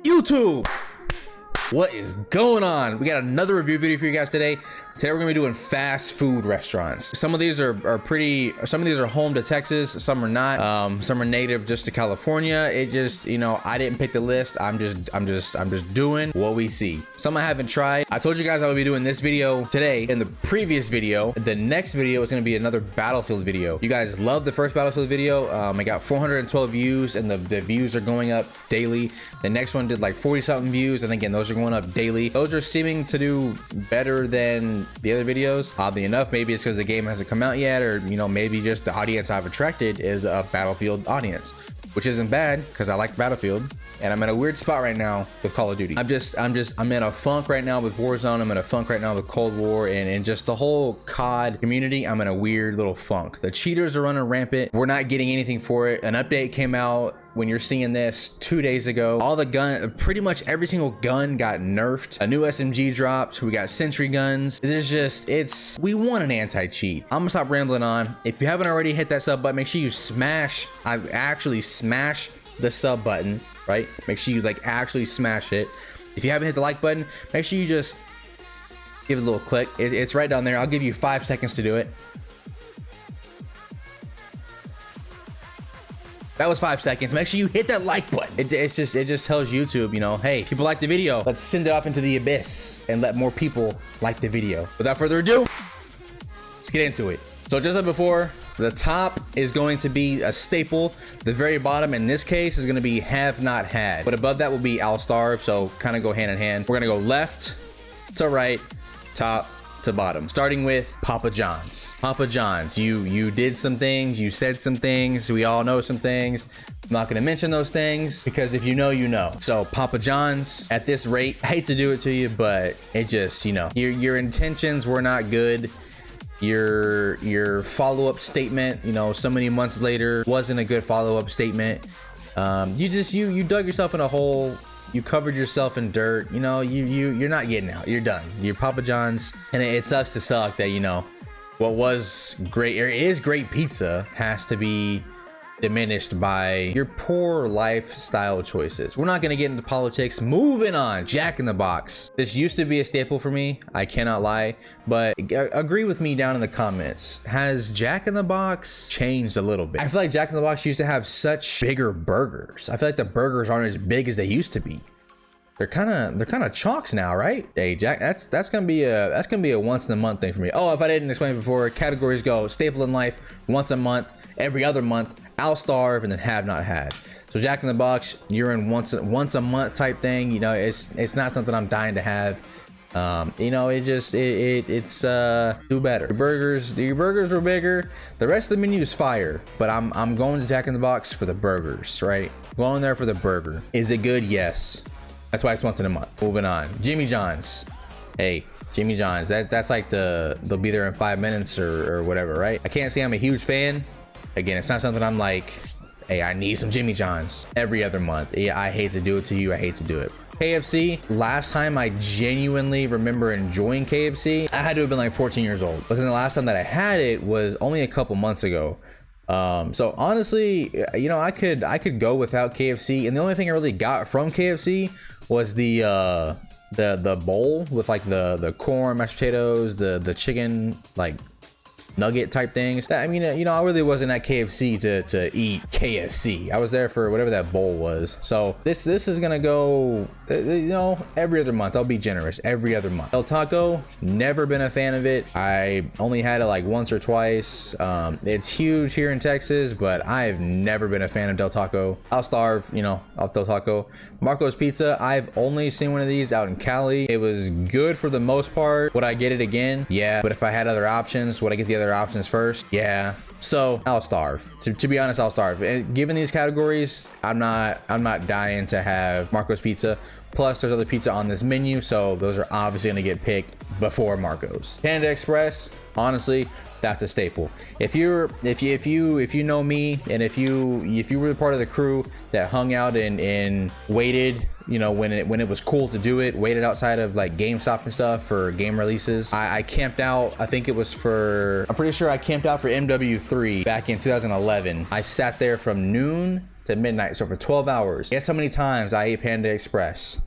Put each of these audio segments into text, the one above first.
YouTube, what is going on? We got another review video for you guys today. Today we're gonna be doing fast food restaurants. Some of these are some of these are home to Texas, some are not. Some are native just to California. It just, you know, I didn't pick the list. I'm just doing what we see. Some I haven't tried. I told you guys I would be doing this video today. In the previous video, the next video is gonna be another Battlefield video. You guys loved the first Battlefield video. I got 412 views, and the views are going up daily. The next one did like 40 something views, and again, those are going up daily. Those are seeming to do better than the other videos. Oddly enough, maybe it's because the game hasn't come out yet, or you know, maybe just the audience I've attracted is a Battlefield audience, which isn't bad because I like Battlefield. And I'm in a weird spot right now with Call of Duty. I'm in a funk right now with Warzone. I'm in a funk right now with Cold War, and just the whole COD community. I'm in a weird little funk. The cheaters are running rampant. We're not getting anything for it. An update came out when you're seeing this 2 days ago. All the gun, pretty much every single gun got nerfed. A new SMG dropped. We got sentry guns. It is just, we want an anti-cheat. I'm gonna stop rambling on. If you haven't already hit that sub button, make sure you smash, actually smash the sub button, right? Make sure you like actually smash it. If you haven't hit the like button, make sure you just give it a little click. It's right down there. I'll give you 5 seconds to do it. That was 5 seconds. Make sure you hit that like button. It just tells YouTube, you know, hey, people like the video. Let's send it off into the abyss and let more people like the video. Without further ado, let's get into it. So just like before, the top is going to be a staple. The very bottom in this case is going to be have not had. But above that will be I'll starve. So kind of go hand in hand. We're going to go left to right, top to bottom, starting with Papa John's. Papa John's, you did some things, you said some things, we all know some things. I'm not gonna mention those things because if you know, you know. So Papa John's, at this rate, I hate to do it to you, but it just, you know, your intentions were not good. Your follow-up statement, you know, so many months later, wasn't a good follow-up statement. You dug yourself in a hole. You covered yourself in dirt. You know, you're not getting out. You're done. You're Papa John's, and it sucks to suck that, you know, what was great or is great pizza has to be diminished by your poor lifestyle choices. We're not gonna get into politics. Moving on. Jack in the Box. This used to be a staple for me, I cannot lie, but agree with me down in the comments. Has Jack in the Box changed a little bit? I feel like Jack in the Box used to have such bigger burgers. I feel like the burgers aren't as big as they used to be. They're kind of chalks now, right? Hey, Jack, that's gonna be a once in a month thing for me. Oh, if I didn't explain it before, categories go staple in life, once a month, every other month, I'll starve, and then have not had. So Jack in the Box, you're in once a month type thing. You know, it's not something I'm dying to have. You know, it's do better. Your burgers were bigger. The rest of the menu is fire, but I'm going to Jack in the Box for the burgers, right? Going there for the burger. Is it good? Yes. That's why it's once in a month. Moving on. Jimmy John's. Hey, Jimmy John's. That's like they'll be there in 5 minutes or whatever, right? I can't say I'm a huge fan. Again, it's not something I'm like, hey, I need some Jimmy John's every other month. Yeah, I hate to do it to you. I hate to do it. KFC, last time I genuinely remember enjoying KFC, I had to have been like 14 years old. But then the last time that I had it was only a couple months ago. So honestly, you know, I could go without KFC. And the only thing I really got from KFC was the bowl with like the corn, mashed potatoes, the chicken, like nugget type things. I mean, you know, I really wasn't at KFC to eat KFC. I was there for whatever that bowl was. So this is gonna go, you know, every other month. I'll be generous. Every other month. El Taco, never been a fan of it. I only had it like once or twice. It's huge here in Texas, but I've never been a fan of Del Taco. I'll starve, you know, off Del Taco. Marco's Pizza, I've only seen one of these out in Cali. It was good for the most part. Would I get it again? Yeah. But if I had other options, would I get the other options first? Yeah. So I'll starve. To be honest, I'll starve. And given these categories, I'm not dying to have Marco's Pizza. Plus, there's other pizza on this menu, so those are obviously gonna get picked before Marco's. Panda Express, honestly, that's a staple. If you know me, and if you were the part of the crew that hung out and waited, you know, when it was cool to do it, waited outside of like GameStop and stuff for game releases. I camped out, I think it was I'm pretty sure I camped out for MW3 back in 2011. I sat there from noon to midnight. So for 12 hours, guess how many times I ate Panda Express?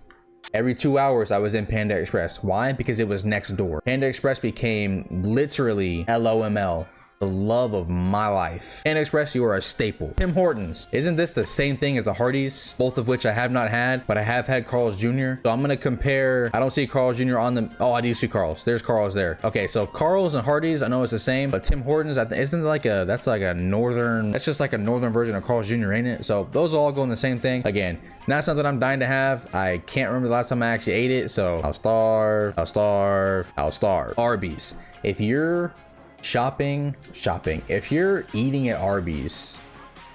Every 2 hours I was in Panda Express. Why? Because it was next door. Panda Express became literally LOML, the love of my life. Panda Express, you are a staple. Tim Hortons, isn't this the same thing as a Hardee's? Both of which I have not had, but I have had Carl's Jr. So I'm gonna compare. I don't see Carl's Jr. on them. Oh, I do see Carl's. There's Carl's there. Okay, so Carl's and Hardee's, I know it's the same, but Tim Hortons, isn't it like a, that's like a northern, that's just like a northern version of Carl's Jr., ain't it? So those all go in the same thing. Again, not something I'm dying to have. I can't remember the last time I actually ate it, so I'll starve. Arby's. If you're shopping, if you're eating at Arby's,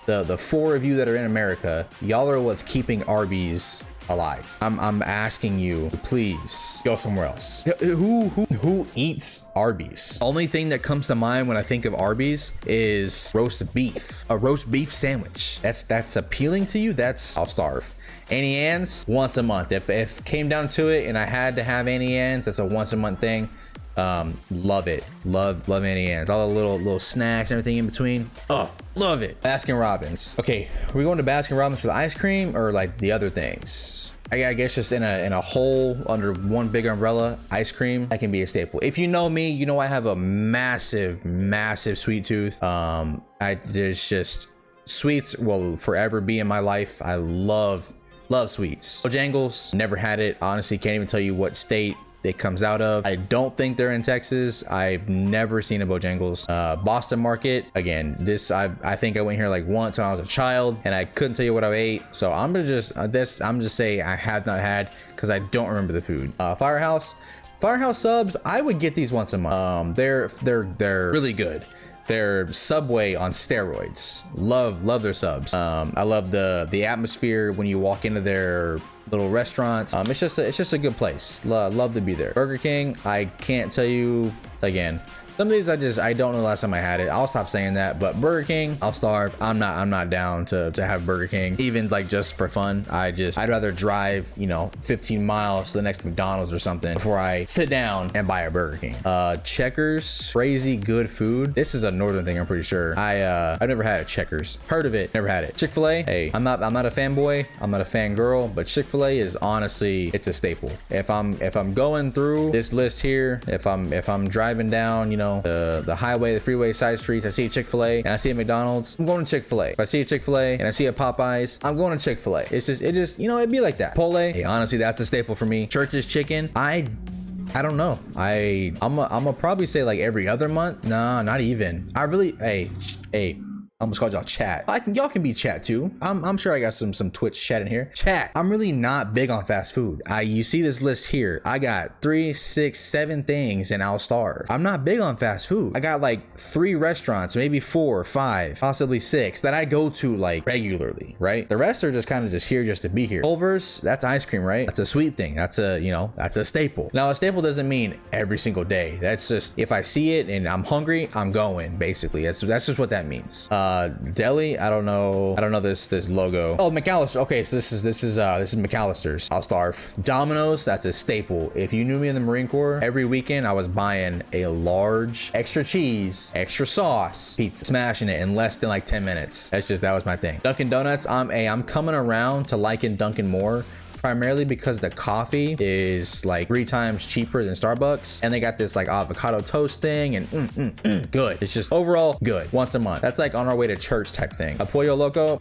the four of you that are in America, y'all are what's keeping Arby's alive. I'm asking you to please go somewhere else. Who eats Arby's? Only thing that comes to mind when I think of Arby's is roast beef. A roast beef sandwich. That's appealing to you? I'll starve. Annie Ann's once a month. If came down to it and I had to have Annie Ann's, that's a once a month thing. Love it. Love Annie Ann's. All the little snacks, everything in between. Oh, love it. Baskin Robbins. Okay, are we going to Baskin Robbins for the ice cream or like the other things? I guess just in a whole under one big umbrella, ice cream, that can be a staple. If you know me, you know I have a massive sweet tooth. There's just sweets will forever be in my life. I love sweets. Bojangles, never had it. Honestly, can't even tell you what state it comes out of. I don't think they're in Texas. I've never seen a Bojangles. Boston Market, again, I think I went here like once when I was a child and I couldn't tell you what I ate. So I'm gonna just say I have not had because I don't remember the food. Firehouse subs, I would get these once a month. They're really good. They're Subway on steroids. Love their subs. I love the atmosphere when you walk into their little restaurants. It's just a good place. Love to be there. Burger King, I can't tell you again. Some of these I don't know the last time I had it. I'll stop saying that, but Burger King, I'll starve. I'm not down to have Burger King, even like just for fun. I'd rather drive, 15 miles to the next McDonald's or something before I sit down and buy a Burger King. Checkers, crazy good food. This is a northern thing, I'm pretty sure. I've never had a Checkers. Heard of it, never had it. Chick-Fil-A, hey, I'm not a fanboy, I'm not a fangirl, but Chick-Fil-A is honestly, it's a staple. If I'm going through this list here, if I'm driving down, the highway, the freeway, side streets, I see a Chick-Fil-A and I see a McDonald's, I'm going to Chick-Fil-A. If I see a Chick-Fil-A and I see a Popeyes, I'm going to Chick-Fil-A. It just it'd be like that. Chipotle, hey, honestly, that's a staple for me. Church's Chicken, I don't know. I'm gonna probably say like every other month. Nah, not even. I really, hey, I almost called y'all chat. Y'all can be chat too. I'm sure I got some Twitch chat in here. Chat. I'm really not big on fast food. You see this list here. I got 3, 6, 7 things and I'll starve. I'm not big on fast food. I got like 3 restaurants, maybe 4, 5, possibly 6 that I go to like regularly, right? The rest are just kind of just here just to be here. Culver's, that's ice cream, right? That's a sweet thing. That's a staple. Now a staple doesn't mean every single day. That's just if I see it and I'm hungry, I'm going, basically. That's just what that means. Deli, I don't know this logo. Oh, McAllister. Okay, so this is McAllister's. I'll starve. Domino's, that's a staple. If you knew me in the Marine Corps, every weekend I was buying a large extra cheese, extra sauce pizza, smashing it in less than like 10 minutes. That was my thing. Dunkin Donuts, I'm coming around to liking Dunkin more, primarily because the coffee is like 3 times cheaper than Starbucks, and they got this like avocado toast thing, and good. It's just overall good. Once a month. That's like on our way to church type thing. A Pollo Loco,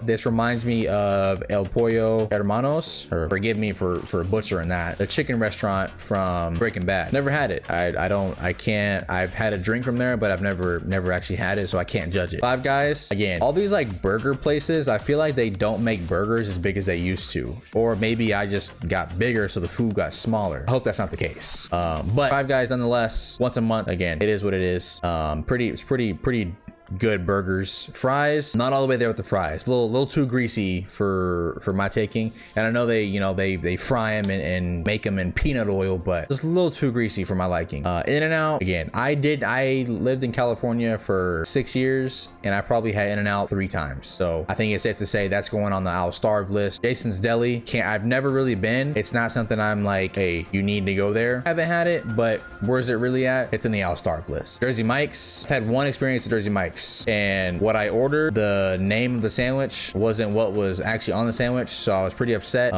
this reminds me of El Pollo Hermanos, or forgive me for butchering that, the chicken restaurant from Breaking Bad. Never had it. I can't. I've had a drink from there, but I've never actually had it, so I can't judge it. Five Guys, again, all these like burger places, I feel like they don't make burgers as big as they used to. Or maybe I just got bigger, so the food got smaller. I hope that's not the case. But Five Guys, nonetheless, once a month. Again, it is what it is. It's pretty good burgers. Fries, not all the way there with the fries. A little too greasy for my taking. And I know they fry them and make them in peanut oil, but just a little too greasy for my liking. In-N-Out, again, I lived in California for 6 years and I probably had In-N-Out 3 times. So I think it's safe to say that's going on the I'll starve list. Jason's Deli, I've never really been. It's not something I'm like, hey, you need to go there. I haven't had it, but where's it really at? It's in the I'll starve list. Jersey Mike's, I've had one experience at Jersey Mike's. box, and what I ordered, the name of the sandwich wasn't what was actually on the sandwich, so I was pretty upset.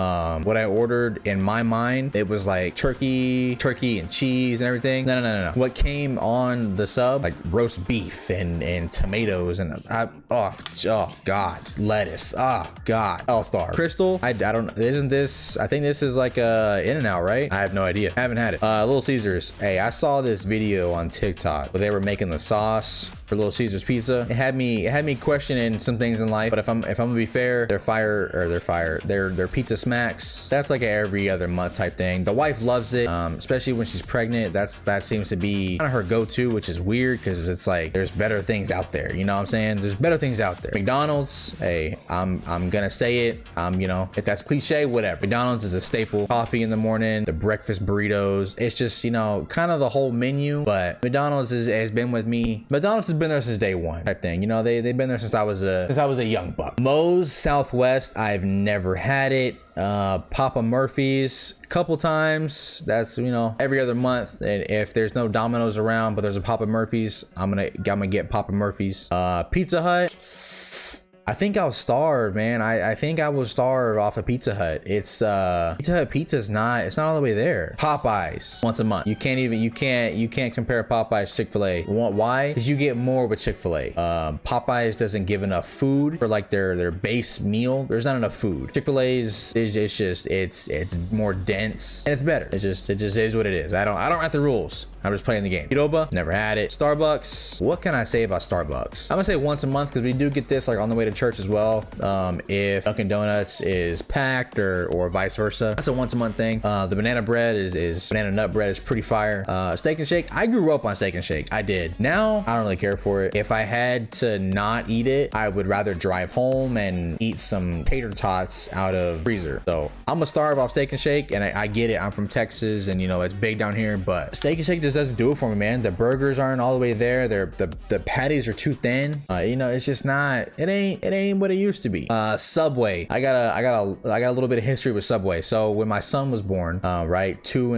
What I ordered, in my mind, it was like turkey and cheese and everything. No. What came on the sub, like roast beef and tomatoes and oh god, lettuce. Oh god, all-star. Crystal, I don't, isn't this, I think this is like a In-N-Out, right? I have no idea. I haven't had it. Little Caesars. Hey, I saw this video on TikTok where they were making the sauce for Little Caesars pizza. It had me questioning some things in life, but if I'm gonna be fair, their pizza smacks. That's like a every other month type thing. The wife loves it, especially when she's pregnant. That seems to be kind of her go-to, which is weird because it's like there's better things out there. You know what I'm saying? There's better things out there. McDonald's, hey, I'm gonna say it. You know, if that's cliche, whatever. McDonald's is a staple. Coffee in the morning, the breakfast burritos. It's just, you know, kind of the whole menu. But McDonald's has been with me. McDonald's has been there since day one type thing. You know, they've been there since I was a young buck. Moe's Southwest, I've never had it. Papa Murphy's a couple times. That's, you know, every other month. And if there's no Domino's around but there's a Papa Murphy's, I'm gonna get Papa Murphy's. Pizza Hut, I think I was starved, man. I think I was starved off of Pizza Hut. It's Pizza Hut pizza's it's not all the way there. Popeyes once a month. You can't compare Popeyes to Chick-Fil-A. Why? Because you get more with Chick-Fil-A. Popeyes doesn't give enough food for like their base meal. There's not enough food. Chick-Fil-A's it's more dense and it's better. It just is what it is. I don't write the rules. I'm just playing the game. Qdoba, never had it. Starbucks, what can I say about Starbucks? I'm gonna say once a month because we do get this like on the way to church as well. If Dunkin Donuts is packed or vice versa, that's a once a month thing. The banana bread is banana nut bread is pretty fire. Steak and Shake, I grew up on Steak and Shake. I did. Now I don't really care for it. If I had to not eat it, I would rather drive home and eat some tater tots out of freezer. So I'm gonna starve off Steak and Shake, and I get it. I'm from Texas, and you know it's big down here, but Steak and Shake just doesn't do it for me, man. The burgers aren't all the way there. The patties are too thin. You know, it's just not. It ain't what it used to be. Subway. I got a little bit of history with Subway. So when my son was born, right, 2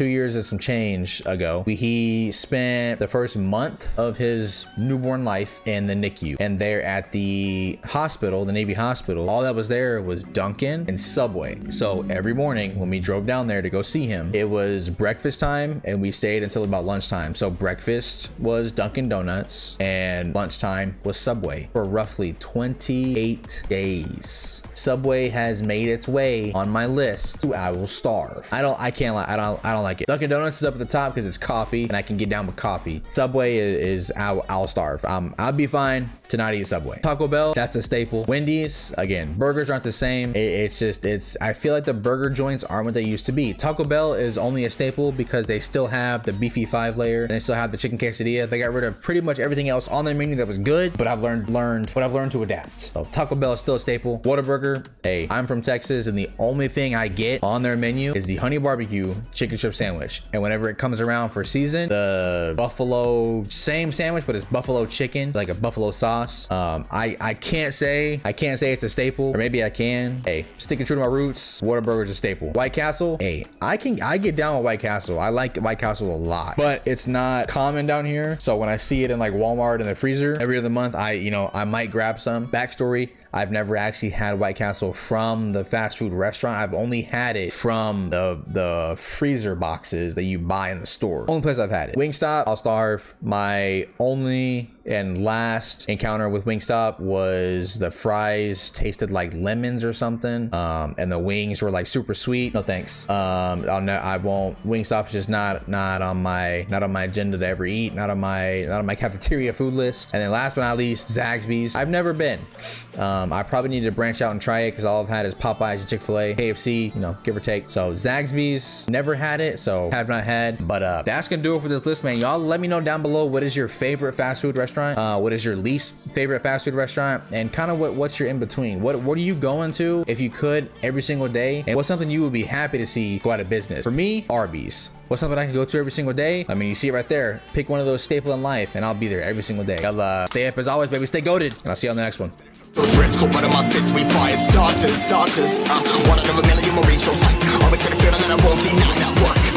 years and some change ago, he spent the first month of his newborn life in the NICU, and there at the hospital, the Navy hospital, all that was there was Dunkin' and Subway. So every morning when we drove down there to go see him, it was breakfast time, and we stayed until about lunchtime. So breakfast was Dunkin' Donuts, and lunchtime was Subway for roughly 28 days. Subway has made its way on my list. I will starve. I can't lie. I don't like it. Dunkin' Donuts is up at the top because it's coffee and I can get down with coffee. Subway is I'll starve. I'll be fine to not eat Subway. Taco Bell, that's a staple. Wendy's, again, burgers aren't the same. I feel like the burger joints aren't what they used to be. Taco Bell is only a staple because they still have the beefy 5-layer and they still have the chicken quesadilla. They got rid of pretty much everything else on their menu that was good, but I've learned to adapt. So Taco Bell is still a staple. Whataburger, hey, I'm from Texas, and the only thing I get on their menu is the honey barbecue chicken strip sandwich. And whenever it comes around for season, the buffalo, same sandwich, but it's buffalo chicken, like a buffalo sauce. I can't say it's a staple, or maybe I can. Hey, sticking true to my roots, Whataburger's a staple. White Castle, hey, I get down with White Castle. I like White Castle a lot, but it's not common down here. So when I see it in like Walmart in the freezer every other month, I might grab some. Backstory, I've never actually had White Castle from the fast food restaurant. I've only had it from the freezer boxes that you buy in the store. Only place I've had it. Wingstop, I'll starve. My only and last encounter with Wingstop was the fries tasted like lemons or something, and the wings were like super sweet. No thanks. I won't. Wingstop's just not on my agenda to ever eat. Not on my cafeteria food list. And then last but not least, Zaxby's. I've never been. I probably need to branch out and try it because all I've had is Popeyes and Chick-Fil-A, KFC, you know, give or take. So Zaxby's, never had it, so have not had. But that's gonna do it for this list, man. Y'all let me know down below, what is your favorite fast food restaurant? What is your least favorite fast food restaurant? And kind of what's your in between? What are you going to if you could every single day? And what's something you would be happy to see go out of business? For me, Arby's. What's something I can go to every single day? I mean, you see it right there. Pick one of those staple in life and I'll be there every single day. Y'all stay up as always, baby. Stay goated. And I'll see you on the next one. Those risks, but in my fists we fire starters. One out of a million more reach those heights. Always in the feeling that I won't deny that work.